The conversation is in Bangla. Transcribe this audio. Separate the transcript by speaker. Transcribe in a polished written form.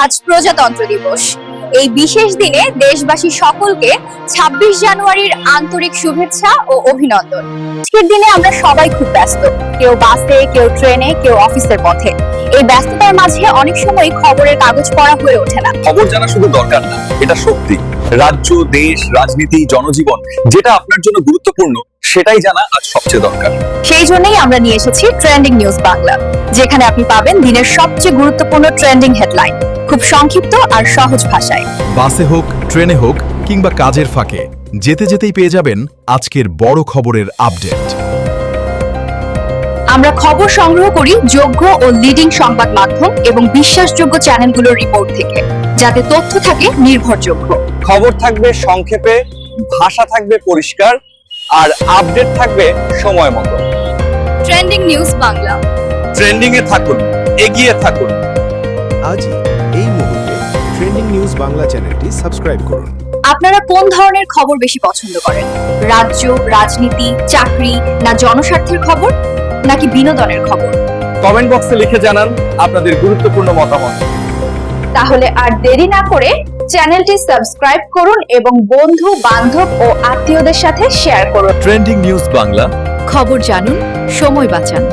Speaker 1: আজ প্রজাতন্ত্র দিবস। এই বিশেষ দিনে দেশবাসী সকলকে ২৬ জানুয়ারির আন্তরিক শুভেচ্ছা ও অভিনন্দন। আজকের দিনে আমরা সবাই খুব ব্যস্ত, কেউ বাসে, কেউ ট্রেনে, কেউ অফিসের পথে। এই ব্যস্ততার মাঝে অনেক সময় খবরের কাগজ পড়া হয়ে ওঠে না।
Speaker 2: খবর জানা শুধু দরকার না, এটা শক্তি। রাজ্য, দেশ, রাজনীতি, জনজীবন যেটা আপনার জন্য গুরুত্বপূর্ণ সেটাই জানা আজ সবচেয়ে দরকার।
Speaker 1: সেই জন্যই আমরা নিয়ে এসেছি ট্রেন্ডিং নিউজ বাংলা, যেখানে আপনি পাবেন দিনের সবচেয়ে গুরুত্বপূর্ণ ট্রেন্ডিং হেডলাইন খুব সংক্ষিপ্ত আর সহজ ভাষায়।
Speaker 3: বাসে হোক, ট্রেনে হোক কিংবা কাজের ফাঁকে যেতে যেতেই পেয়ে যাবেন আজকের বড় খবরের আপডেট।
Speaker 1: আমরা খবর সংগ্রহ করি যোগ্য ও লিডিং সংবাদ মাধ্যম এবং বিশ্বাসযোগ্য চ্যানেলগুলোর রিপোর্ট থেকে, যাতে তথ্য থাকে নির্ভরযোগ্য।
Speaker 2: খবর থাকবে সংক্ষেপে, ভাষা থাকবে পরিষ্কার, আর আপডেট থাকবে সময় মতো।
Speaker 1: ট্রেন্ডিং নিউজ বাংলা,
Speaker 2: ট্রেন্ডিং এ থাকুন, এগিয়ে থাকুন।
Speaker 4: আজই এই মুহূর্তে ট্রেন্ডিং নিউজ বাংলা চ্যানেলটি সাবস্ক্রাইব করুন।
Speaker 1: আপনারা কোন ধরনের খবর বেশি পছন্দ করেন? রাজ্য, রাজনীতি, চাকরি, না জনস্বার্থের খবর, নাকি বিনোদনের খবর?
Speaker 2: কমেন্ট বক্সে লিখে জানান আপনাদের গুরুত্বপূর্ণ মতামত।
Speaker 1: তাহলে আর দেরি না করে চ্যানেলটি সাবস্ক্রাইব করুন এবং বন্ধু, বান্ধব ও আত্মীয়দের সাথে শেয়ার করুন।
Speaker 3: ট্রেন্ডিং নিউজ বাংলা,
Speaker 1: খবর জানুন, সময় বাঁচান।